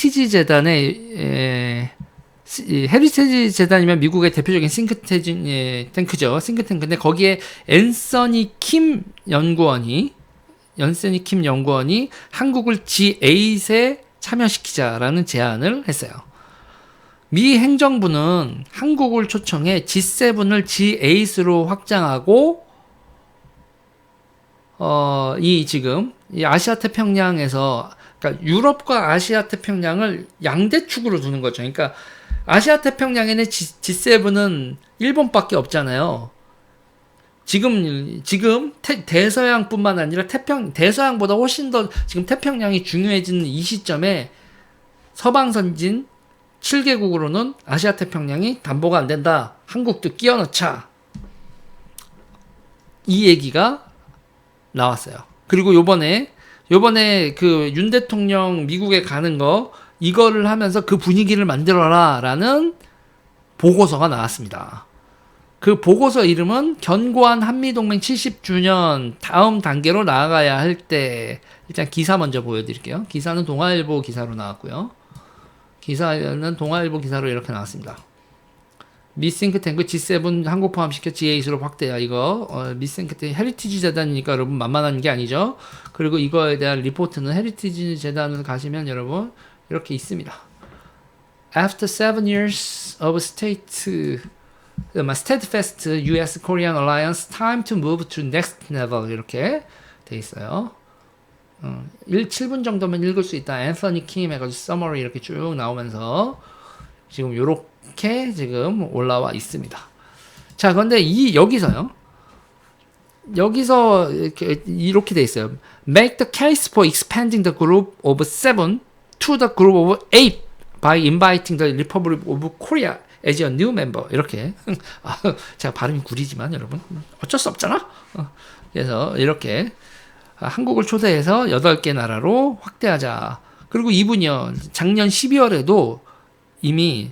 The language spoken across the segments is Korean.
헤리티지 재단의 헤리티지 재단이면 미국의 대표적인 싱크탱크죠. 싱크탱크인데 거기에 앤서니 킴 연구원이 한국을 G8에 참여시키자라는 제안을 했어요. 미 행정부는 한국을 초청해 G7을 G8으로 확장하고 지금 이 아시아 태평양에서, 그러니까 유럽과 아시아 태평양을 양대축으로 두는 거죠. 그러니까 아시아 태평양에는 G7은 일본밖에 없잖아요. 지금 대서양뿐만 아니라 대서양보다 훨씬 더 지금 태평양이 중요해지는 이 시점에 서방 선진 7개국으로는 아시아 태평양이 담보가 안 된다. 한국도 끼워 넣자. 이 얘기가 나왔어요. 그리고 요번에 그 윤 대통령 미국에 가는 거, 이거를 하면서 그 분위기를 만들어라 라는 보고서가 나왔습니다. 그 보고서 이름은 견고한 한미동맹 70주년 다음 단계로 나아가야 할 때. 일단 기사 먼저 보여드릴게요. 기사는 동아일보 기사로 나왔고요. 기사는 동아일보 기사로 이렇게 나왔습니다. 미 싱크탱크 G7 한국 포함시켜 G8으로 확대야. 이거 미 싱크탱크 헤리티지 재단이니까 여러분 만만한 게 아니죠. 그리고 이거에 대한 리포트는 헤리티지 재단을 가시면 여러분 이렇게 있습니다. After 7 years of steadfast U.S.-Korean alliance, time to move to next level. 이렇게 돼 있어요. 7분 정도면 읽을 수 있다. 앤서니 킴 해가지고 서머리 이렇게 쭉 나오면서 지금 요렇게 지금 올라와 있습니다. 자, 그런데 여기서 이렇게 돼 있어요. Make the case for expanding the group of 7 to the group of 8 by inviting the Republic of Korea as a new member. 이렇게. 제가 발음이 구리지만 여러분 어쩔 수 없잖아. 그래서 이렇게 한국을 초대해서 8개 나라로 확대하자. 그리고 이분이요, 작년 12월에도 이미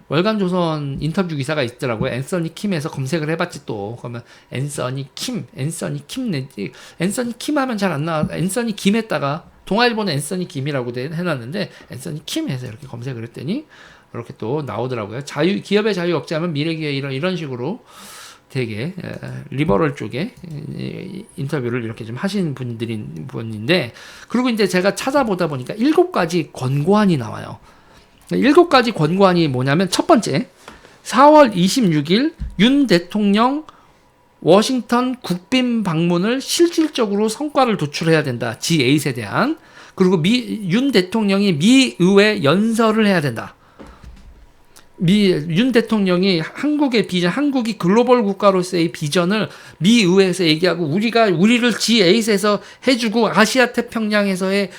월간 조선 인터뷰 기사가 있더라고요. 앤서니 킴에서 검색을 해봤지 또. 그러면 앤서니 킴 하면 잘 안 나와. 앤서니 김에다가 동아일보는 앤서니 김이라고 해놨는데 앤서니 킴 해서 이렇게 검색을 했더니 이렇게 또 나오더라고요. 기업의 자유 억제하면 미래기회 이런 식으로 되게 리버럴 쪽에 인터뷰를 이렇게 좀 하신 분인데, 그리고 이제 제가 찾아보다 보니까 7가지 권고안이 나와요. 7가지 권고안이 뭐냐면, 첫 번째, 4월 26일 윤 대통령 워싱턴 국빈 방문을 실질적으로 성과를 도출해야 된다. G8에 대한. 그리고 윤 대통령이 미 의회 연설을 해야 된다. 윤 대통령이 한국의 비전, 한국이 글로벌 국가로서의 비전을 미 의회에서 얘기하고, 우리를 G8에서 해주고, 아시아 태평양에서의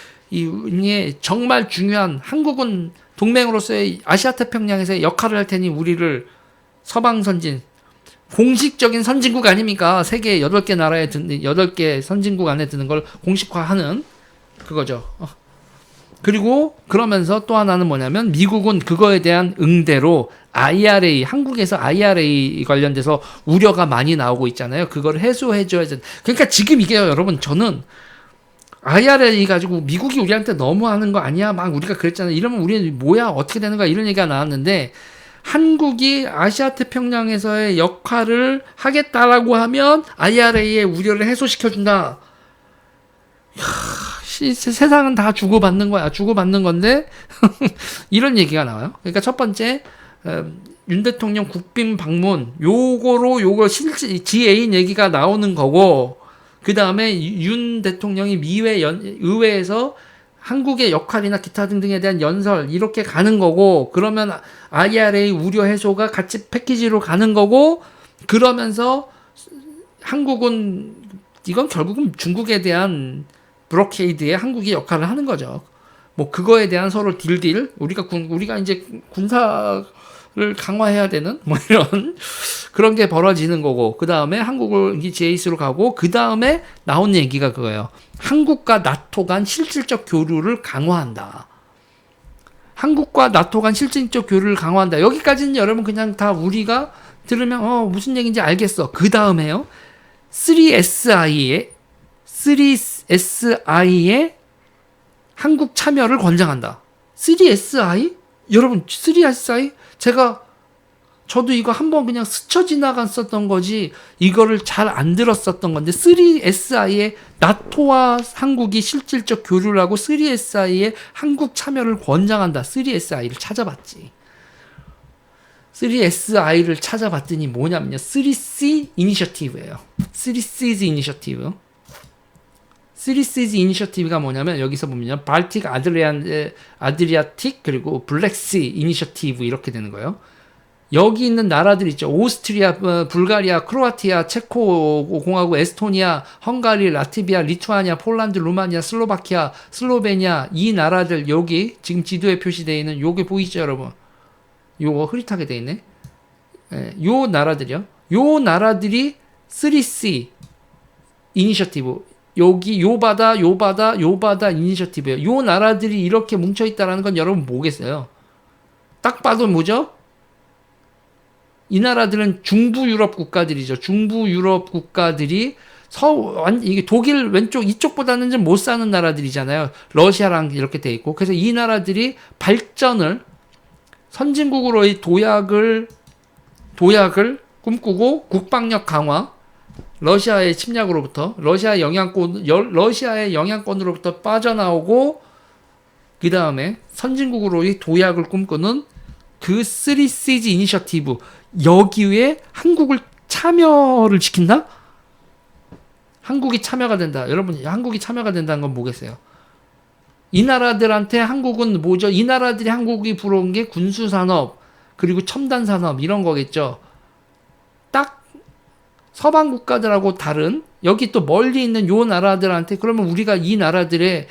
정말 중요한, 한국은 동맹으로서의 아시아 태평양에서의 역할을 할 테니 우리를 서방 선진, 공식적인 선진국 아닙니까? 세계 8개 나라에 8개 선진국 안에 드는 걸 공식화하는 그거죠. 그리고 그러면서 또 하나는 뭐냐면, 미국은 그거에 대한 응대로 IRA, 한국에서 IRA 관련돼서 우려가 많이 나오고 있잖아요. 그걸 해소해줘야 돼. 그러니까 지금 이게 여러분, 저는 IRA 가지고 미국이 우리한테 너무 하는 거 아니야? 막 우리가 그랬잖아요. 이러면 우리는 뭐야? 어떻게 되는 거야? 이런 얘기가 나왔는데, 한국이 아시아 태평양에서의 역할을 하겠다라고 하면 IRA의 우려를 해소시켜준다. 세상은 다 주고받는 거야. 주고받는 건데 이런 얘기가 나와요. 그러니까 첫 번째, 윤 대통령 국빈 방문, 요거 실제 G8 얘기가 나오는 거고, 그 다음에 윤 대통령이 의회에서 한국의 역할이나 기타 등등에 대한 연설 이렇게 가는 거고, 그러면 IRA 우려 해소가 같이 패키지로 가는 거고, 그러면서 한국은, 이건 결국은 중국에 대한 브로케이드에 한국이 역할을 하는 거죠. 뭐 그거에 대한 서로 딜 우리가 이제 군사를 강화해야 되는 뭐 이런 그런 게 벌어지는 거고, 그 다음에 한국을 G8으로 가고, 그 다음에 나온 얘기가 그거예요. 한국과 나토 간 실질적 교류를 강화한다. 한국과 나토 간 실질적 교류를 강화한다. 여기까지는 여러분 그냥 다 우리가 들으면 무슨 얘기인지 알겠어. 그 다음에요, 3SI에 한국 참여를 권장한다. 3SI? 여러분 3SI? 저도 이거 한번 그냥 스쳐 지나갔었던 거지 이거를 잘 안 들었었던 건데 3SI에 나토와 한국이 실질적 교류를 하고 3SI에 한국 참여를 권장한다. 3SI를 찾아봤지. 3SI를 찾아봤더니 뭐냐면요. 3C 이니셔티브예요. 3C's 이니셔티브. 3C's 이니셔티브가 뭐냐면 여기서 보면 발틱 아드리아틱 그리고 블랙시 이니셔티브 이렇게 되는 거예요. 여기 있는 나라들 있죠. 오스트리아, 불가리아, 크로아티아, 체코 공화국, 에스토니아, 헝가리, 라트비아, 리투아니아, 폴란드, 루마니아, 슬로바키아, 슬로베니아 이 나라들 여기 지금 지도에 표시되어 있는 요게 보이죠, 여러분? 요거 흐릿하게 되어 있네. 예, 요 나라들이요. 요 나라들이 3C 이니셔티브. 여기 요 바다 이니셔티브예요. 요 나라들이 이렇게 뭉쳐 있다라는 건 여러분 뭐겠어요? 딱 봐도 뭐죠? 이 나라들은 중부 유럽 국가들이죠. 중부 유럽 국가들이 이게 독일 왼쪽 이쪽보다는 좀 못 사는 나라들이잖아요. 러시아랑 이렇게 돼 있고. 그래서 이 나라들이 발전을 선진국으로의 도약을 꿈꾸고 국방력 강화, 러시아의 침략으로부터 러시아의 영향권으로부터 빠져나오고 그 다음에 선진국으로의 도약을 꿈꾸는 그 3C's 이니셔티브 여기에 한국을 참여를 시킨다? 한국이 참여가 된다. 여러분 한국이 참여가 된다는 건 뭐겠어요? 이 나라들한테 한국은 뭐죠? 이 나라들이 한국이 부러운 게 군수산업 그리고 첨단산업 이런 거겠죠. 딱 서방 국가들하고 다른 여기 또 멀리 있는 요 나라들한테 그러면 우리가 이 나라들의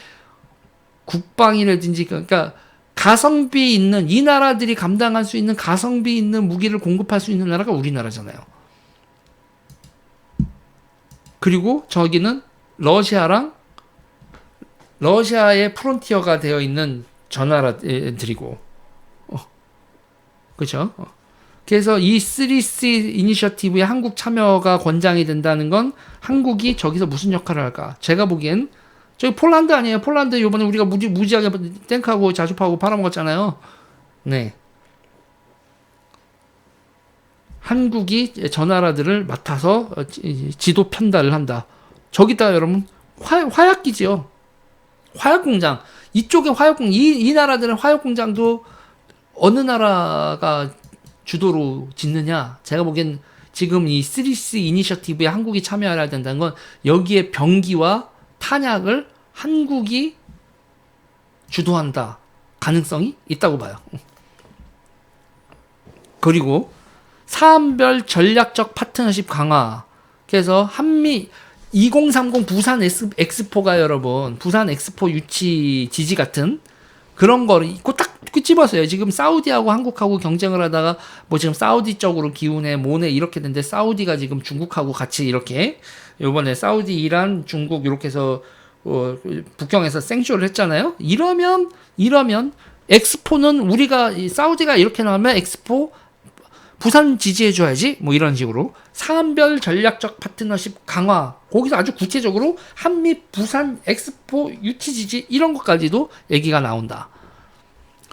국방이라든지 그러니까 가성비 있는 이 나라들이 감당할 수 있는 가성비 있는 무기를 공급할 수 있는 나라가 우리나라잖아요. 그리고 저기는 러시아의 프론티어가 되어 있는 저 나라들이고 그렇죠? 그래서 이 3C 이니셔티브에 한국 참여가 권장이 된다는 건 한국이 저기서 무슨 역할을 할까? 제가 보기엔 저기 폴란드 아니에요? 폴란드 요번에 우리가 무지하게 탱크하고 자주파하고 팔아먹었잖아요. 네. 한국이 저 나라들을 맡아서 지도 편달을 한다. 저기다 여러분 화약기지요. 화약공장. 이쪽에 화약공장. 이 나라들은 화약공장도 어느 나라가 주도로 짓느냐? 제가 보기엔 지금 이 3C 이니셔티브에 한국이 참여해야 된다는 건 여기에 병기와 탄약을 한국이 주도한다. 가능성이 있다고 봐요. 그리고 사안별 전략적 파트너십 강화. 그래서 한미 2030 부산 엑스포가 여러분 부산 엑스포 유치 지지 같은 그런 거를 딱 찝었어요. 지금 사우디하고 한국하고 경쟁을 하다가 뭐 지금 사우디 쪽으로 기운에 뭐네 이렇게 됐는데 사우디가 지금 중국하고 같이 이렇게 요번에 사우디, 이란, 중국 이렇게 해서 북경에서 생쇼를 했잖아요. 이러면 엑스포는 우리가 사우디가 이렇게 나오면 엑스포 부산 지지해줘야지 뭐 이런 식으로 사안별 전략적 파트너십 강화 거기서 아주 구체적으로 한미 부산 엑스포 유치 지지 이런 것까지도 얘기가 나온다.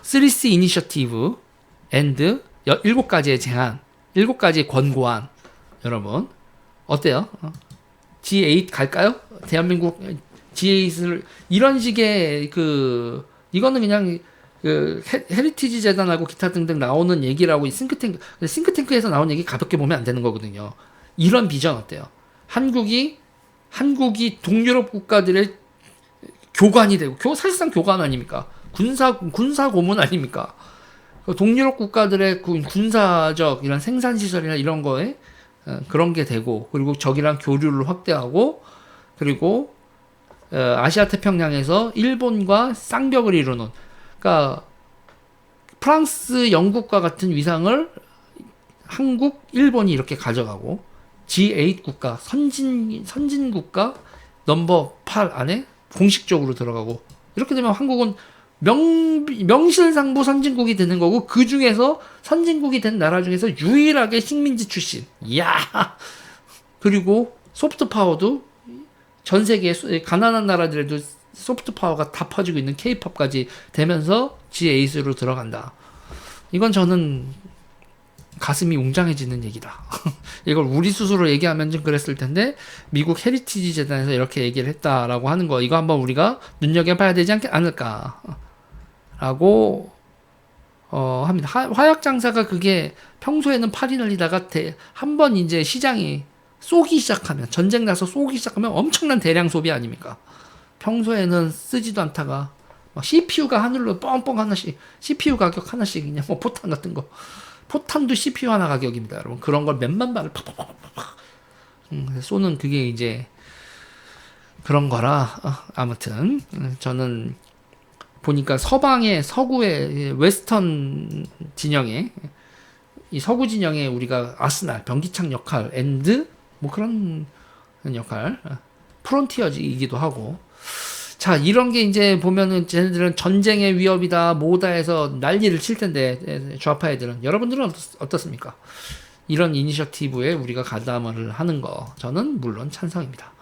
3C 이니셔티브 앤드 7가지의 제안 7가지의 권고안 여러분 어때요? G8 갈까요? 대한민국 G8을 이런 식의 이거는 그냥 헤리티지 재단하고 기타 등등 나오는 얘기라고 싱크탱크에서 나온 얘기 가볍게 보면 안 되는 거거든요. 이런 비전 어때요? 한국이 동유럽 국가들의 교관이 되고 사실상 교관 아닙니까? 군사 고문 아닙니까? 동유럽 국가들의 군사적 이런 생산 시설이나 이런 거에 그런 게 되고 그리고 적이랑 교류를 확대하고 그리고 아시아 태평양에서 일본과 쌍벽을 이루는 그러니까 프랑스, 영국과 같은 위상을 한국, 일본이 이렇게 가져가고 G8 국가 선진 국가 넘버 8 안에 공식적으로 들어가고 이렇게 되면 한국은 명실상부 선진국이 되는 거고 그 중에서 선진국이 된 나라 중에서 유일하게 식민지 출신. 이야. 그리고 소프트 파워도 전 세계 가난한 나라들에도 소프트 파워가 다 퍼지고 있는 K-팝까지 되면서 G8로 들어간다. 이건 저는 가슴이 웅장해지는 얘기다. 이걸 우리 스스로 얘기하면 좀 그랬을 텐데 미국 헤리티지 재단에서 이렇게 얘기를 했다라고 하는 거, 이거 한번 우리가 눈여겨봐야 되지 않을까라고 합니다. 화약 장사가 그게 평소에는 팔이 날리다가 한번 이제 시장이 쏘기 시작하면, 전쟁 나서 쏘기 시작하면 엄청난 대량 소비 아닙니까? 평소에는 쓰지도 않다가 막 CPU가 하늘로 뻥뻥 하나씩, CPU 가격 하나씩, 그냥 뭐 포탄 같은 거, 포탄도 CPU 하나 가격입니다, 여러분. 그런 걸 몇만 발을 팍팍팍팍 쏘는, 그게 이제 그런 거라. 아무튼 저는 보니까 서구의 웨스턴 진영에, 이 서구 진영에 우리가 아스날, 변기창 역할, 엔드 뭐 그런 역할, 프론티어이기도 하고. 자, 이런 게 이제 보면은 쟤네들은 전쟁의 위협이다 뭐다 해서 난리를 칠 텐데, 좌파 애들은. 여러분들은 어떻습니까? 이런 이니셔티브에 우리가 가담을 하는 거 저는 물론 찬성입니다.